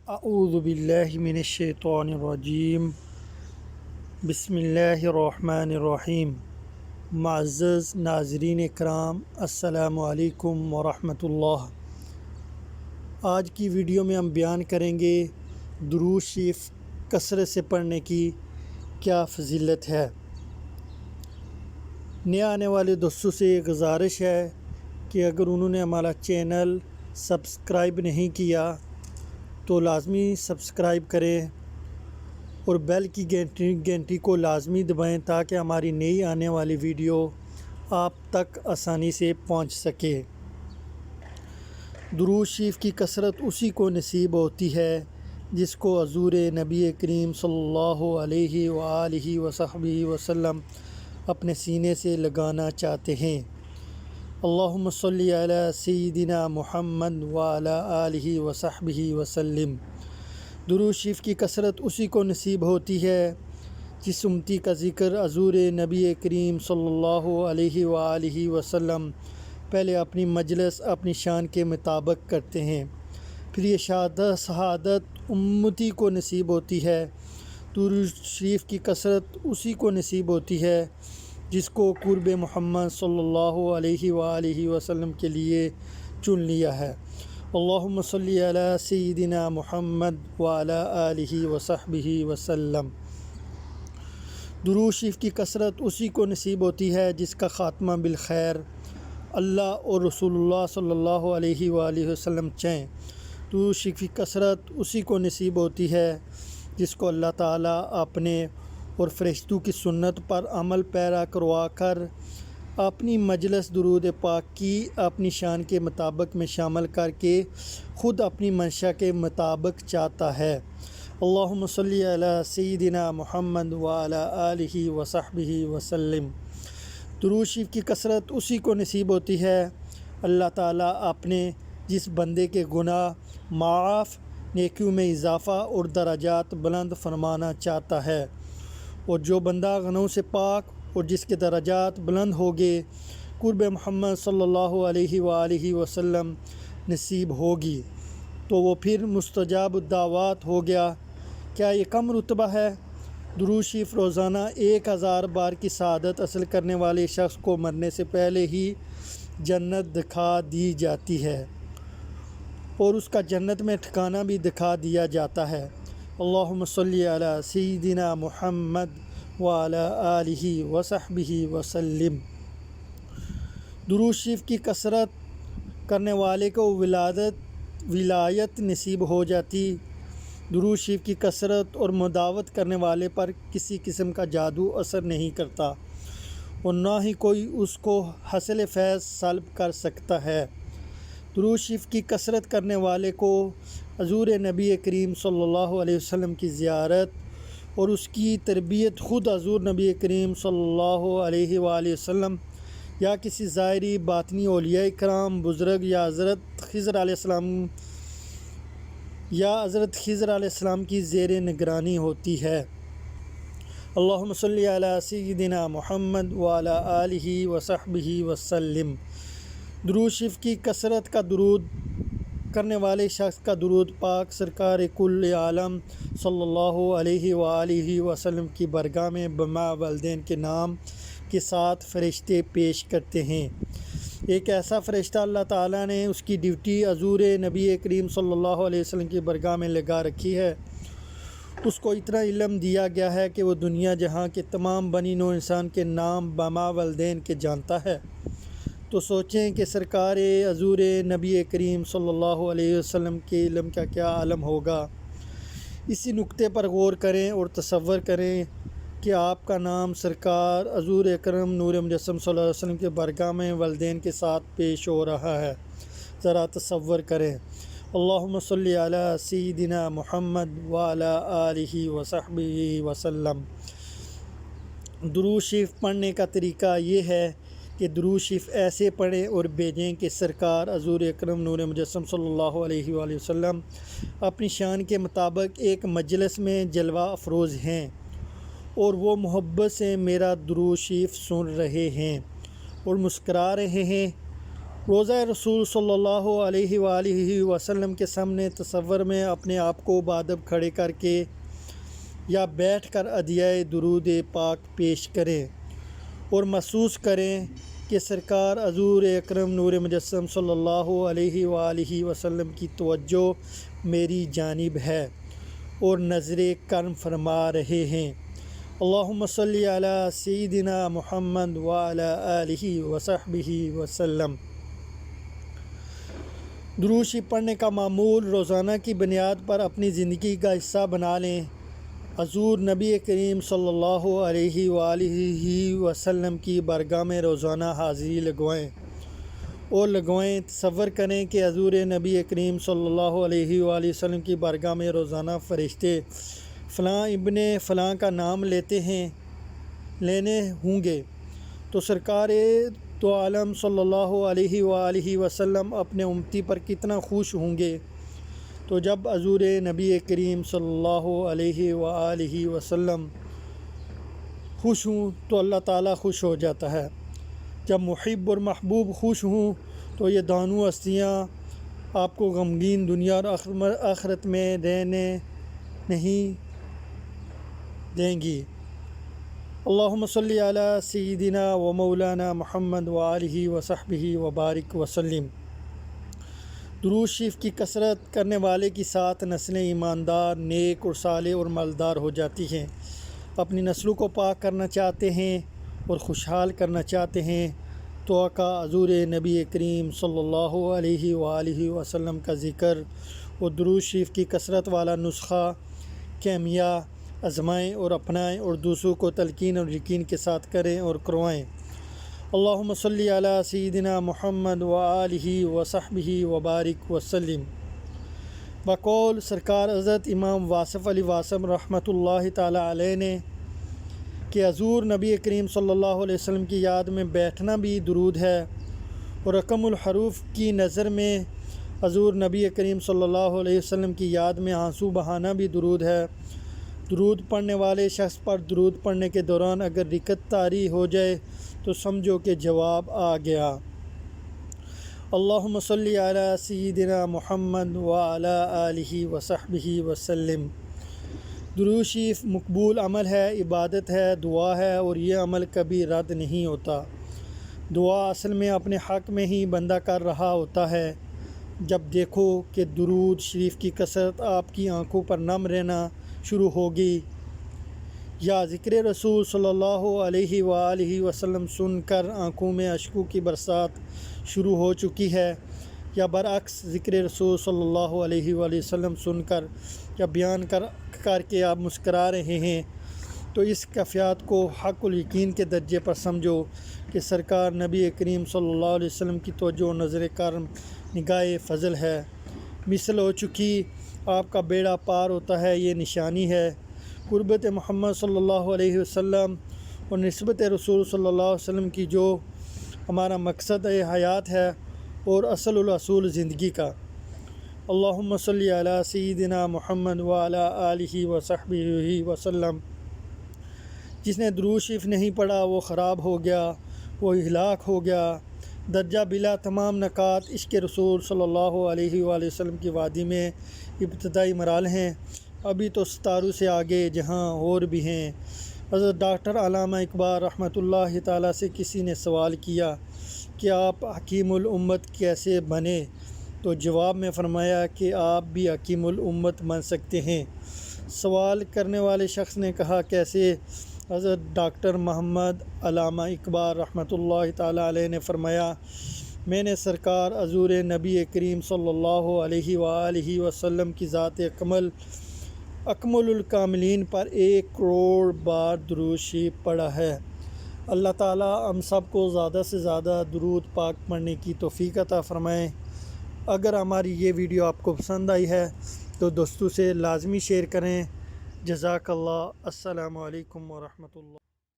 اعوذ باللہ من الشیطان الرجیم بسم اللہ الرحمن الرحیم۔ معزز ناظرین کرام، السلام علیکم ورحمۃ اللہ۔ آج کی ویڈیو میں ہم بیان کریں گے درود شریف کثرت سے پڑھنے کی کیا فضیلت ہے۔ نئے آنے والے دوستوں سے ایک گزارش ہے کہ اگر انہوں نے ہمارا چینل سبسکرائب نہیں کیا تو لازمی سبسکرائب کریں اور بیل کی گھنٹی کو لازمی دبائیں تاکہ ہماری نئی آنے والی ویڈیو آپ تک آسانی سے پہنچ سکے۔ درود شریف کی کثرت اسی کو نصیب ہوتی ہے جس کو حضور نبی کریم صلی اللہ علیہ وآلہ وصحبہ وسلم اپنے سینے سے لگانا چاہتے ہیں۔ اللہم صلی علی سیدنا محمد وعلی آلہ وصحبہ وسلم۔ درود شریف کی کثرت اسی کو نصیب ہوتی ہے جس امتی کا ذکر حضور نبی کریم صلی اللہ علیہ وآلہ وسلم پہلے اپنی مجلس اپنی شان کے مطابق کرتے ہیں، پھر یہ شہادت امتی کو نصیب ہوتی ہے۔ درود شریف کی کثرت اسی کو نصیب ہوتی ہے جس کو قرب محمد صلی اللہ علیہ وآلہ وسلم کے لیے چن لیا ہے۔ اللہم صلی علی سیدنا محمد وعلی آلہ وصحبہ وسلم۔ درود شریف کی کثرت اسی کو نصیب ہوتی ہے جس کا خاتمہ بالخیر اللہ اور رسول اللہ صلی اللہ علیہ وآلہ وسلم چاہیں۔ درود شریف کی کثرت اسی کو نصیب ہوتی ہے جس کو اللہ تعالیٰ اپنے اور فرشتوں کی سنت پر عمل پیرا کروا کر اپنی مجلس درود پاک کی اپنی شان کے مطابق میں شامل کر کے خود اپنی منشا کے مطابق چاہتا ہے۔ اللہم صلی علی سیدنا محمد وعلی آلہ وصحبہ وسلم۔ درود شریف کی کثرت اسی کو نصیب ہوتی ہے اللہ تعالیٰ اپنے جس بندے کے گناہ معاف، نیکیوں میں اضافہ اور درجات بلند فرمانا چاہتا ہے، اور جو بندہ گناہوں سے پاک اور جس کے درجات بلند ہوگے قرب محمد صلی اللہ علیہ وآلہ وسلم نصیب ہوگی تو وہ پھر مستجاب الدعوات ہو گیا۔ کیا یہ کم رتبہ ہے؟ درود شریف روزانہ 1000 بار کی سعادت حاصل کرنے والے شخص کو مرنے سے پہلے ہی جنت دکھا دی جاتی ہے اور اس کا جنت میں ٹھکانہ بھی دکھا دیا جاتا ہے۔ اللہم صلی علی سیدنا محمد وعلی آلہ وصحبہ وسلم۔ درود شریف کی کثرت کرنے والے کو ولایت نصیب ہو جاتی۔ درود شریف کی کثرت اور مداوت کرنے والے پر کسی قسم کا جادو اثر نہیں کرتا اور نہ ہی کوئی اس کو حاصل فیض سلب کر سکتا ہے۔ درود شریف کی کثرت کرنے والے کو حضور نبی کریم صلی اللہ علیہ وسلم کی زیارت اور اس کی تربیت خود حضور نبی کریم صلی اللہ علیہ وآلہ وسلم یا کسی ظاہری باطنی اولیاء کرام بزرگ یا حضرت خضر علیہ السلام کی زیر نگرانی ہوتی ہے۔ اللہم صلی علی سیدنا محمد وعلی آلہ وصحبہ وسلم۔ درود شریف کی کثرت کا درود کرنے والے شخص کا درود پاک سرکار کل عالم صلی اللہ علیہ وآلہ وسلم کی برگاہ میں بما والدین کے نام کے ساتھ فرشتے پیش کرتے ہیں۔ ایک ایسا فرشتہ اللہ تعالیٰ نے اس کی ڈیوٹی حضور نبی کریم صلی اللہ علیہ وسلم کی برگاہ میں لگا رکھی ہے۔ اس کو اتنا علم دیا گیا ہے کہ وہ دنیا جہاں کے تمام بنی نوع انسان کے نام بما والدین کے جانتا ہے۔ تو سوچیں کہ سرکار حضور نبی کریم صلی اللہ علیہ وسلم کے علم کا کیا عالم ہوگا۔ اسی نقطے پر غور کریں اور تصور کریں کہ آپ کا نام سرکار حضور اکرم نور مجسم صلی اللہ علیہ وسلم کے برگاہ میں والدین کے ساتھ پیش ہو رہا ہے۔ ذرا تصور کریں۔ اللہم صلی علی سیدنا محمد وعلی آلہ وصحبہ وسلم۔ درود شریف پڑھنے کا طریقہ یہ ہے کہ درود شریف ایسے پڑھیں اور بھیجیں کہ سرکار حضور اکرم نور مجسم صلی اللہ علیہ وآلہ وسلم اپنی شان کے مطابق ایک مجلس میں جلوہ افروز ہیں اور وہ محبت سے میرا درود شریف سن رہے ہیں اور مسکرا رہے ہیں روضہ رسول صلی اللہ علیہ وآلہ وسلم کے سامنے تصور میں اپنے آپ کو بادب کھڑے کر کے یا بیٹھ کر ادعیہ درود پاک پیش کریں اور محسوس کریں کہ سرکار حضور اکرم نور مجسم صلی اللہ علیہ وآلہ وسلم کی توجہ میری جانب ہے اور نظر کرم فرما رہے ہیں۔ اللہم صلی علی سیدنا محمد وعلی آلہ وصحبہ وسلم۔ درود شریف پڑھنے کا معمول روزانہ کی بنیاد پر اپنی زندگی کا حصہ بنا لیں۔ حضور نبی کریم صلی اللہ علیہ وآلہ وسلم کی بارگاہ میں روزانہ حاضری لگوائیں۔ تصور کریں کہ حضور نبی کریم صلی اللہ علیہ وآلہ وسلم کی بارگاہ میں روزانہ فرشتے فلاں ابن فلاں کا نام لینے ہوں گے تو سرکار تو عالم صلی اللہ علیہ وآلہ وسلم اپنے امتی پر کتنا خوش ہوں گے۔ تو جب حضور نبی کریم صلی اللہ علیہ وآلہ وسلم خوش ہوں تو اللہ تعالیٰ خوش ہو جاتا ہے۔ جب محب اور محبوب خوش ہوں تو یہ دونوں ہستیاں آپ کو غمگین دنیا اور آخرت میں رہنے نہیں دیں گی۔ اللہم صلی علی سیدنا و مولانا محمد وآلہ وصحبہ وبارک وسلم۔ درود شریف کی کثرت کرنے والے کی ساتھ نسلیں ایماندار، نیک اور صالح اور مالدار ہو جاتی ہیں۔ اپنی نسلوں کو پاک کرنا چاہتے ہیں اور خوشحال کرنا چاہتے ہیں تو آقا حضور نبی کریم صلی اللہ علیہ وآلہ وسلم کا ذکر اور درود شریف کی کثرت والا نسخہ کیمیا آزمائیں اور اپنائیں اور دوسروں کو تلقین اور یقین کے ساتھ کریں اور کروائیں۔ اللہم صلی علی سیدنا محمد وآلہ وصحبہ وبارک وسلم۔ بقول سرکار حضرت امام واصف علی واصف رحمۃ اللہ تعالی علیہ نے کہ حضور نبی کریم صلی اللہ علیہ وسلم کی یاد میں بیٹھنا بھی درود ہے اور رقم الحروف کی نظر میں حضور نبی کریم صلی اللہ علیہ وسلم کی یاد میں آنسو بہانا بھی درود ہے۔ درود پڑھنے والے شخص پر درود پڑھنے کے دوران اگر رکعت طاری ہو جائے تو سمجھو کہ جواب آ گیا۔ اللہم صلی علی سیدنا محمد وعلی آلہ وصحبہ وسلم۔ درود شریف مقبول عمل ہے، عبادت ہے، دعا ہے اور یہ عمل کبھی رد نہیں ہوتا۔ دعا اصل میں اپنے حق میں ہی بندہ کر رہا ہوتا ہے۔ جب دیکھو کہ درود شریف کی کثرت آپ کی آنکھوں پر نم رہنا شروع ہوگی یا ذکر رسول صلی اللہ علیہ وآلہ وسلم سن کر آنکھوں میں اشکوں کی برسات شروع ہو چکی ہے یا برعکس ذکر رسول صلی اللہ علیہ وآلہ وسلم سن کر یا بیان کر کے آپ مسکرا رہے ہیں تو اس کیفیت کو حق الیقین کے درجے پر سمجھو کہ سرکار نبی کریم صلی اللہ علیہ وسلم کی توجہ و نظر کرم نگاہ فضل ہے، مثل ہو چکی، آپ کا بیڑا پار ہوتا ہے۔ یہ نشانی ہے قربت محمد صلی اللہ علیہ وسلم اور نسبت رسول صلی اللہ علیہ وسلم کی جو ہمارا مقصد حیات ہے اور اصل الاصول زندگی کا۔ اللہم صلی علی سیدنا محمد وعلی آلہ وصحبہ وسلم۔ جس نے درود شریف نہیں پڑھا وہ خراب ہو گیا، وہ ہلاک ہو گیا۔ درجہ بلا تمام نکات عشق رسول صلی اللہ علیہ وآلہ وسلم کی وادی میں ابتدائی مراحل ہیں، ابھی تو ستاروں سے آگے جہاں اور بھی ہیں۔ حضرت ڈاکٹر علامہ اقبال رحمۃ اللہ تعالیٰ سے کسی نے سوال کیا کہ آپ حکیم الامت کیسے بنے؟ تو جواب میں فرمایا کہ آپ بھی حکیم الامت بن سکتے ہیں۔ سوال کرنے والے شخص نے کہا کیسے؟ حضرت ڈاکٹر محمد علامہ اقبال رحمۃ اللہ تعالیٰ علیہ نے فرمایا میں نے سرکار حضور نبی کریم صلی اللہ علیہ وآلہ وسلم کی ذات اکمل الکاملین پر 1 کروڑ بار درود شریف پڑھا ہے۔ اللہ تعالیٰ ہم سب کو زیادہ سے زیادہ درود پاک پڑھنے کی توفیق عطا فرمائیں۔ اگر ہماری یہ ویڈیو آپ کو پسند آئی ہے تو دوستوں سے لازمی شیئر کریں۔ جزاک اللہ۔ السلام علیکم ورحمۃ اللہ۔